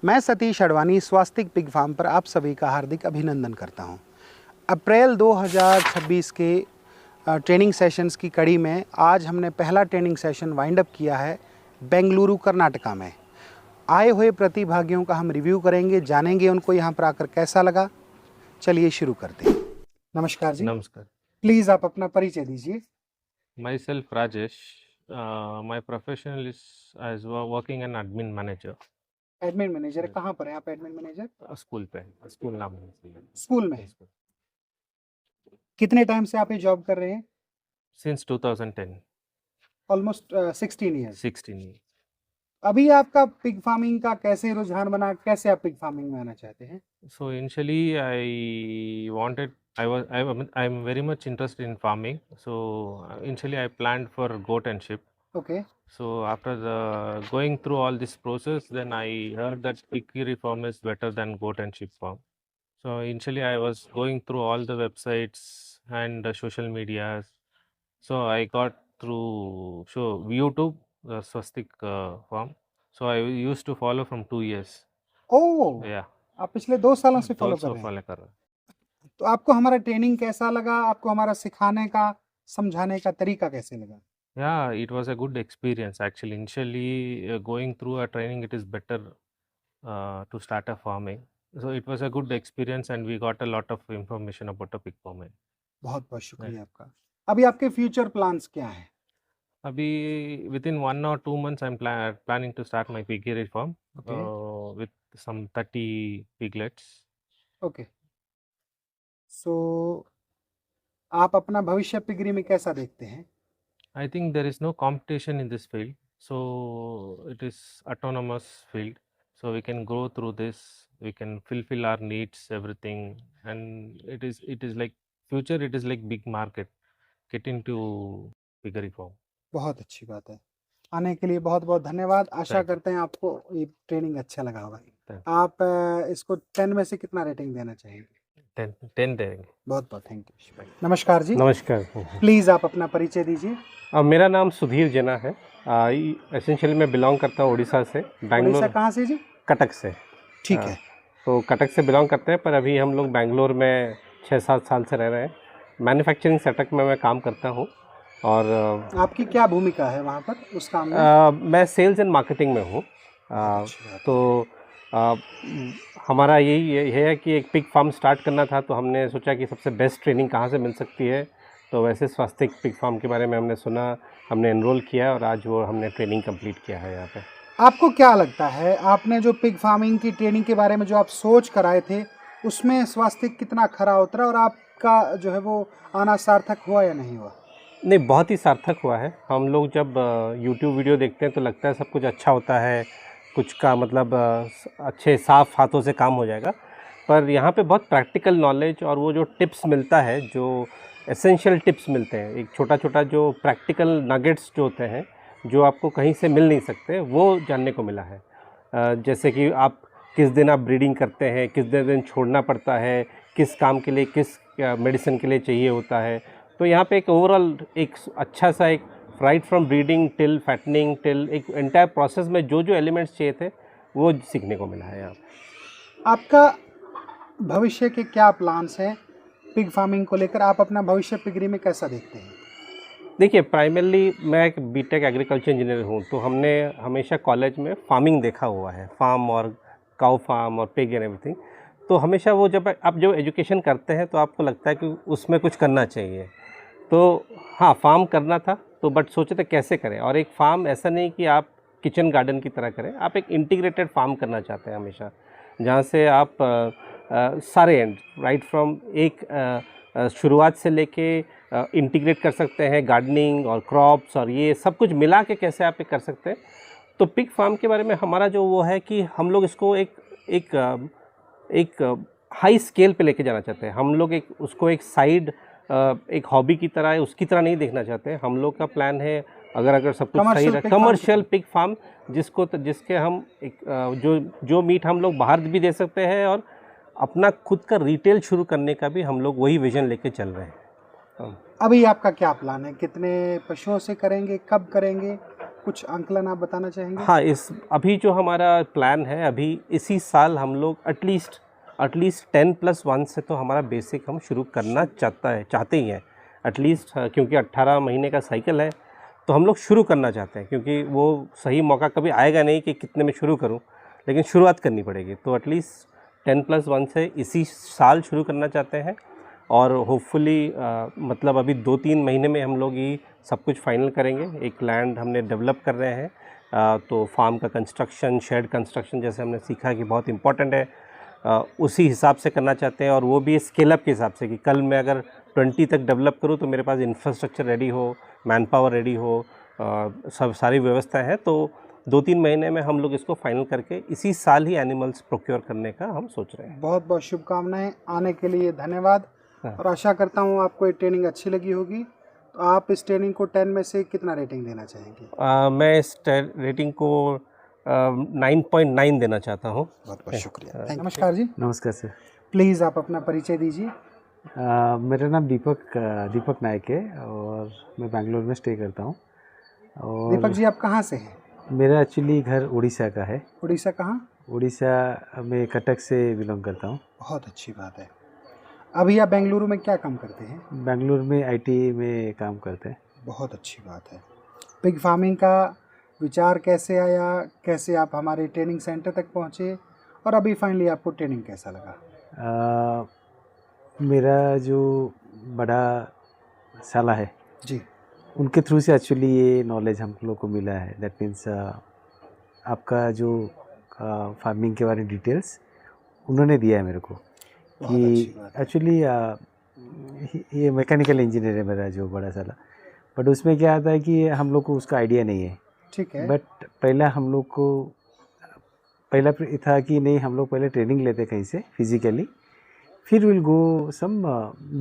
मैं सतीश अडवाणी स्वास्तिक pig farm पर आप सभी का हार्दिक अभिनंदन करता हूं। अप्रैल 2026 के ट्रेनिंग सेशंस की कड़ी में आज हमने पहला ट्रेनिंग सेशन वाइंड अप किया है बेंगलुरु कर्नाटका में। आए हुए प्रतिभागियों का हम रिव्यू करेंगे, जानेंगे उनको यहाँ पर आकर कैसा लगा। चलिए शुरू करते हैं। नमस्कार जी। नमस्कार। प्लीज़ आप अपना परिचय दीजिए। Myself Rajesh, my professional is as working an admin manager. Admin manager है, कहाँ पर है आप एडमिन मैनेजर? स्कूल पे, स्कूल नाम है स्कूल में। कितने टाइम से आप ये जॉब कर रहे हैं? सिंस 2010। Almost 16 years. 16 years। अभी आपका पिग फार्मिंग का कैसे रुझान बना, कैसे आप पिग फार्मिंग में आना चाहते हैं? So initially I'm very much interested in farming. So initially I planned for goat and sheep. Okay. So after going through all this process, then I heard that piggery farm is better than goat and sheep farm. So initially I was going through all the websites and the social medias. So I got through YouTube, the Swastik farm. So I used to follow from 2 years. Oh, Yeah, आप पिछले 2 सालों से follow कर also रहे हैं। follow कर रहा। तो आपको हमारा ट्रेनिंग कैसा लगा? आपको हमारा सिखाने का, समझाने का तरीका कैसे लगा? Yeah, it was a good experience actually. Initially, going through a training, it is better to start a farming. So it was a good experience, and we got a lot of information about the pig farming. बहुत बहुत शुक्रिया आपका। अभी आपके future plans क्या हैं? Abhi, within 1 or 2 months, I'm planning to start my piggery farm Okay. with some 30 piglets. Okay. सो आप अपना भविष्य पिगरी में कैसा देखते हैं? I think there is no competition in this field, so it is autonomous field. So we can grow through this. We can fulfill our needs, everything, and it is like future. It is like big market. Get into piggery farm. बहुत अच्छी बात है। आने के लिए बहुत बहुत धन्यवाद। आशा Thank you. करते हैं आपको ये ट्रेनिंग अच्छा लगा होगा। Thank आप इसको 10 में से कितना रेटिंग देना चाहेंगे? 10 देंगे। बहुत बहुत थैंक यू। नमस्कार जी। नमस्कार। प्लीज़ आप अपना परिचय दीजिए। मेरा नाम सुधीर जेना है। एसेंशियली मैं बिलोंग करता हूँ उड़ीसा से, उड़ीसा बैंगलोर, कहाँ से जी? कटक से। ठीक है। तो कटक से बिलोंग करते हैं, पर अभी हम लोग बैंगलोर में 6-7 साल से रह रहे हैं। मैन्युफैक्चरिंग सेटअप में मैं काम करता हूँ। और आपकी क्या भूमिका है वहाँ पर उस काम में? मैं सेल्स एंड मार्केटिंग में हूँ। तो हमारा यही है कि एक पिग फार्म स्टार्ट करना था, तो हमने सोचा कि सबसे बेस्ट ट्रेनिंग कहाँ से मिल सकती है। तो वैसे स्वास्तिक पिग फार्म के बारे में हमने सुना, हमने एनरोल किया और आज वो हमने ट्रेनिंग कंप्लीट किया है यहाँ पे। आपको क्या लगता है, आपने जो पिग फार्मिंग की ट्रेनिंग के बारे में जो आप सोच कर आए थे, उसमें स्वास्तिक कितना खरा उतरा और आपका जो है वो आना सार्थक हुआ या नहीं हुआ? नहीं, बहुत ही सार्थक हुआ है। हम लोग जब यूट्यूब वीडियो देखते हैं तो लगता है सब कुछ अच्छा होता है, कुछ का मतलब अच्छे साफ हाथों से काम हो जाएगा, पर यहाँ पे बहुत प्रैक्टिकल नॉलेज और वो जो टिप्स मिलता है, जो एसेंशियल टिप्स मिलते हैं, एक छोटा छोटा जो प्रैक्टिकल नगेट्स जो होते हैं, जो आपको कहीं से मिल नहीं सकते, वो जानने को मिला है। जैसे कि आप किस दिन आप ब्रीडिंग करते हैं, किस दिन छोड़ना पड़ता है, किस काम के लिए किस मेडिसिन के लिए चाहिए होता है। तो यहाँ पे एक ओवरऑल एक अच्छा सा एक right from breeding till fattening till एक एंटायर प्रोसेस में जो जो एलिमेंट्स चाहिए थे वो सीखने को मिला है यहाँ। आपका भविष्य के क्या प्लान्स हैं पिग फार्मिंग को लेकर? आप अपना भविष्य पिगरी में कैसा देखते हैं? देखिए, प्राइमरली मैं एक बीटेक एग्रीकल्चर इंजीनियर हूँ, तो हमने हमेशा कॉलेज में फार्मिंग देखा हुआ है, फार्म और काउ फार्म और पिग एंड एवरीथिंग। तो हमेशा वो जब आप जो एजुकेशन करते हैं तो आपको लगता है कि उसमें कुछ करना चाहिए। तो हाँ, फार्म करना था, तो बट सोचे थे कैसे करें। और एक फार्म ऐसा नहीं कि आप किचन गार्डन की तरह करें, आप एक इंटीग्रेटेड फार्म करना चाहते हैं हमेशा, जहाँ से आप सारे एंड राइट फ्रॉम एक शुरुआत से लेके इंटीग्रेट कर सकते हैं, गार्डनिंग और क्रॉप्स और ये सब कुछ मिला के कैसे आप कर सकते हैं। तो पिग फार्म के बारे में हमारा जो वो है कि हम लोग इसको एक हाई स्केल पे लेके जाना चाहते हैं। हम लोग उसको एक साइड एक हॉबी की तरह है, उसकी तरह नहीं देखना चाहते। हम लोग का प्लान है, अगर सब कुछ सही रहे, कमर्शियल पिग फार्म जिसके हम जो मीट हम लोग बाहर भी दे सकते हैं और अपना खुद का रिटेल शुरू करने का भी हम लोग वही विजन लेके चल रहे हैं। अभी आपका क्या प्लान है? कितने पशुओं से करेंगे, कब करेंगे कुछ आंकलन आप बताना चाहेंगे? हाँ, इस अभी जो हमारा प्लान है, अभी इसी साल हम लोग एटलीस्ट 10+1 से तो हमारा बेसिक हम शुरू करना चाहते ही हैं एटलीस्ट, क्योंकि 18 महीने का साइकिल है तो हम लोग शुरू करना चाहते हैं, क्योंकि वो सही मौका कभी आएगा नहीं कि कितने में शुरू करूं, लेकिन शुरुआत करनी पड़ेगी। तो एटलीस्ट 10+1 से इसी साल शुरू करना चाहते हैं और होपफुली मतलब अभी 2-3 महीने में हम लोग ये सब कुछ फाइनल करेंगे। एक लैंड हमने डेवलप कर रहे हैं, तो फार्म का कंस्ट्रक्शन, शेड कंस्ट्रक्शन जैसे हमने सीखा कि बहुत इंपॉर्टेंट है, उसी हिसाब से करना चाहते हैं। और वो भी स्केल अप के हिसाब से कि कल मैं अगर 20 तक डेवलप करूँ तो मेरे पास इंफ्रास्ट्रक्चर रेडी हो, मैन पावर रेडी हो, सब सारी व्यवस्था है। तो 2-3 महीने में हम लोग इसको फाइनल करके इसी साल ही एनिमल्स प्रोक्योर करने का हम सोच रहे हैं। बहुत बहुत शुभकामनाएं, आने के लिए धन्यवाद। और आशा करता हूँ आपको ये ट्रेनिंग अच्छी लगी होगी। तो आप इस ट्रेनिंग को 10 में से कितना रेटिंग देना चाहेंगे? मैं इस रेटिंग को 9.9 देना चाहता हूँ। बहुत बहुत शुक्रिया। नमस्कार जी। नमस्कार सर। प्लीज़ आप अपना परिचय दीजिए। मेरा नाम दीपक नायक है और मैं बैंगलोर में स्टे करता हूँ। और दीपक जी, आप कहाँ से हैं? मेरा एक्चुअली घर उड़ीसा का है। उड़ीसा कहाँ? उड़ीसा में कटक से बिलोंग करता हूँ। बहुत अच्छी बात है। अभी आप बेंगलुरु में क्या काम करते हैं? बेंगलुरु में आईटी में काम करते हैं। बहुत अच्छी बात है। पिग फार्मिंग का विचार कैसे आया, कैसे आप हमारे ट्रेनिंग सेंटर तक पहुँचे, और अभी फाइनली आपको ट्रेनिंग कैसा लगा? मेरा जो बड़ा साला है जी, उनके थ्रू से एक्चुअली ये नॉलेज हम लोग को मिला है। दैट मीन्स आपका जो फार्मिंग के बारे में डिटेल्स उन्होंने दिया है मेरे को कि एक्चुअली ये मैकेनिकल इंजीनियर है मेरा जो बड़ा साला। बट उसमें क्या आता है कि हम लोग को उसका आइडिया नहीं है। ठीक है। बट पहला हम लोग को पहला था कि नहीं, हम लोग पहले ट्रेनिंग लेते कहीं से फिज़िकली, फिर will go some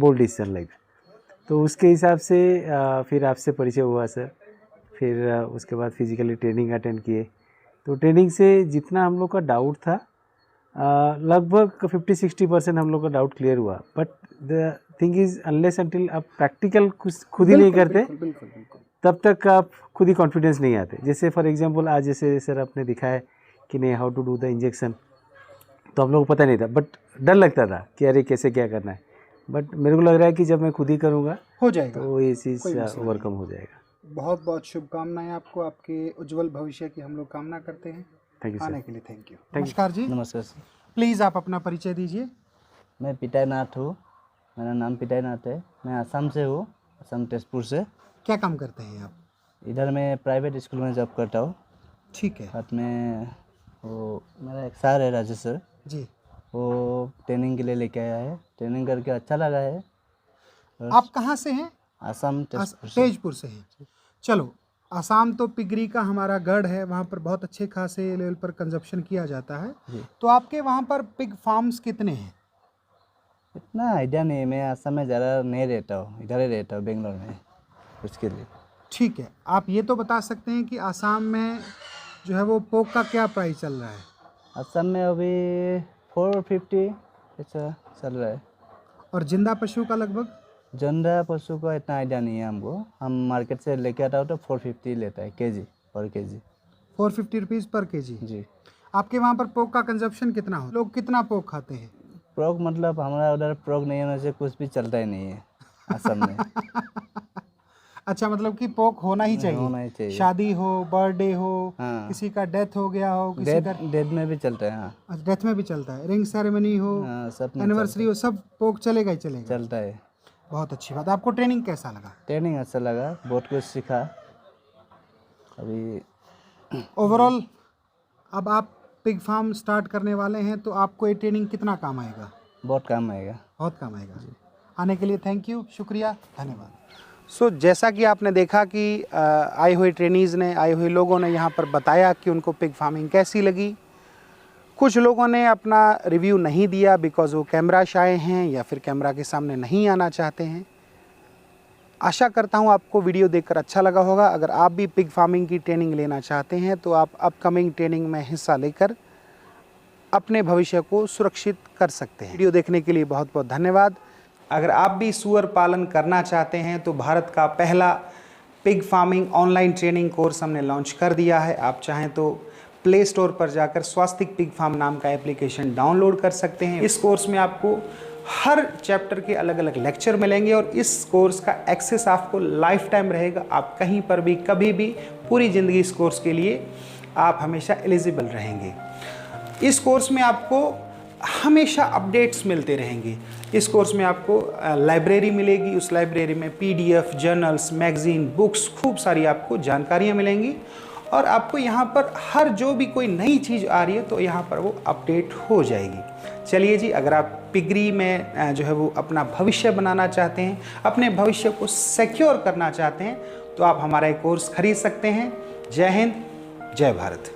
bold decision like. तो उसके हिसाब से फिर आपसे परिचय हुआ सर। फिर उसके बाद फिज़िकली ट्रेनिंग अटेंड किए। तो ट्रेनिंग से जितना हम लोग का डाउट था लगभग 50-60% हम लोग का डाउट क्लियर हुआ। But the thing is unless until आप प्रैक्टिकल कुछ खुद ही नहीं करते, बिल्कुल बिल्कुल, तब तक आप खुद ही कॉन्फिडेंस नहीं आते। जैसे फॉर एग्जांपल आज जैसे सर आपने दिखाया कि नहीं how to do the injection, तो हम लोग को पता नहीं था, बट डर लगता था कि अरे कैसे क्या करना है। बट मेरे को लग रहा है कि जब मैं खुद ही करूँगा हो जाएगा, तो ये चीज़ कोई मसला ओवरकम हो जाएगा। बहुत बहुत शुभकामनाएं आपको, आपके उज्जवल भविष्य की हम लोग कामना करते हैं। थैंक यू आने सर। के लिए थैंक यू। नमस्कार जी। नमस्कार सर। प्लीज़ आप अपना परिचय दीजिए। मैं पिटाई नाथ हूँ, मेरा नाम पिटाई नाथ है। मैं असम से हूँ, असम तेजपुर से। क्या काम करते हैं आप? इधर मैं प्राइवेट स्कूल में जॉब करता हूँ। ठीक है साथ में वो मेरा एक सर है राजेश सर, जी। वो ट्रेनिंग के लिए लेके आया है। ट्रेनिंग करके अच्छा लगा है। आप कहाँ से हैं? असम तेजपुर से। तेजपुर से हैं। चलो, आसाम तो पिगरी का हमारा गढ़ है, वहाँ पर बहुत अच्छे खासे लेवल पर कंजप्शन किया जाता है। जी। तो आपके वहाँ पर पिग फार्म्स कितने हैं? इतना आइडिया नहीं है, मैं असम में ज़्यादा नहीं रहता हूँ, इधर ही रहता हूँ बेंगलोर में उसके लिए। ठीक है, आप ये तो बता सकते हैं कि आसाम में जो है वो पोक का क्या प्राइस चल रहा है? असम में अभी 450 ऐसा चल रहा है। और जिंदा पशु का लगभग? जंडा पशु का इतना आइडिया नहीं है हमको। हम मार्केट से लेके आता हूँ तो 450 लेता है केजी पर केजी। 450 रुपीज़ पर केजी। जी। आपके वहाँ पर पोक का कंजप्शन कितना हो? लोग कितना पोक खाते हैं? प्रोग मतलब हमारा उधर प्रोग नहीं होने से कुछ भी चलता ही नहीं है असम में। अच्छा, मतलब कि पोक होना ही चाहिए। होना ही चाहिए। शादी हो, बर्थडे हो, हाँ। किसी का डेथ हो गया हो, किसी का डेथ में भी चलता है। हाँ, डेथ में भी चलता है, रिंग सेरेमनी हो, हाँ, सब में एनिवर्सरी हो, सब पोक चलेगा ही चलेगा। चलता है। बहुत अच्छी बात। आपको ट्रेनिंग कैसा लगा? ट्रेनिंग अच्छा लगा, बहुत कुछ सीखा अभी। ओवरऑल अब आप पिग फार्म स्टार्ट करने वाले हैं, तो आपको ये ट्रेनिंग कितना काम आएगा? बहुत काम आएगा। बहुत काम आएगा। आने के लिए थैंक यू, शुक्रिया, धन्यवाद। सो जैसा कि आपने देखा कि आए हुए ट्रेनीज़ ने, आए हुए लोगों ने यहाँ पर बताया कि उनको पिग फार्मिंग कैसी लगी। कुछ लोगों ने अपना रिव्यू नहीं दिया बिकॉज़ वो कैमरा शाय हैं या फिर कैमरा के सामने नहीं आना चाहते हैं। आशा करता हूँ आपको वीडियो देखकर अच्छा लगा होगा। अगर आप भी पिग फार्मिंग की ट्रेनिंग लेना चाहते हैं तो आप अपकमिंग ट्रेनिंग में हिस्सा लेकर अपने भविष्य को सुरक्षित कर सकते हैं। वीडियो देखने के लिए बहुत बहुत धन्यवाद। अगर आप भी सूअर पालन करना चाहते हैं तो भारत का पहला pig farming online training course हमने लॉन्च कर दिया है। आप चाहें तो प्ले स्टोर पर जाकर स्वास्तिक पिग फार्म नाम का एप्लीकेशन डाउनलोड कर सकते हैं। इस कोर्स में आपको हर चैप्टर के अलग अलग लेक्चर मिलेंगे और इस कोर्स का एक्सेस आपको लाइफ टाइम रहेगा। आप कहीं पर भी कभी भी पूरी ज़िंदगी इस कोर्स के लिए आप हमेशा एलिजिबल रहेंगे। इस कोर्स में आपको हमेशा अपडेट्स मिलते रहेंगे। इस कोर्स में आपको लाइब्रेरी मिलेगी, उस लाइब्रेरी में PDF, जर्नल्स, मैगज़ीन, बुक्स, खूब सारी आपको जानकारियाँ मिलेंगी और आपको यहाँ पर हर जो भी कोई नई चीज़ आ रही है तो यहाँ पर वो अपडेट हो जाएगी। चलिए जी, अगर आप पिगरी में जो है वो अपना भविष्य बनाना चाहते हैं, अपने भविष्य को सिक्योर करना चाहते हैं तो आप हमारा एक कोर्स खरीद सकते हैं। जय हिंद, जय भारत।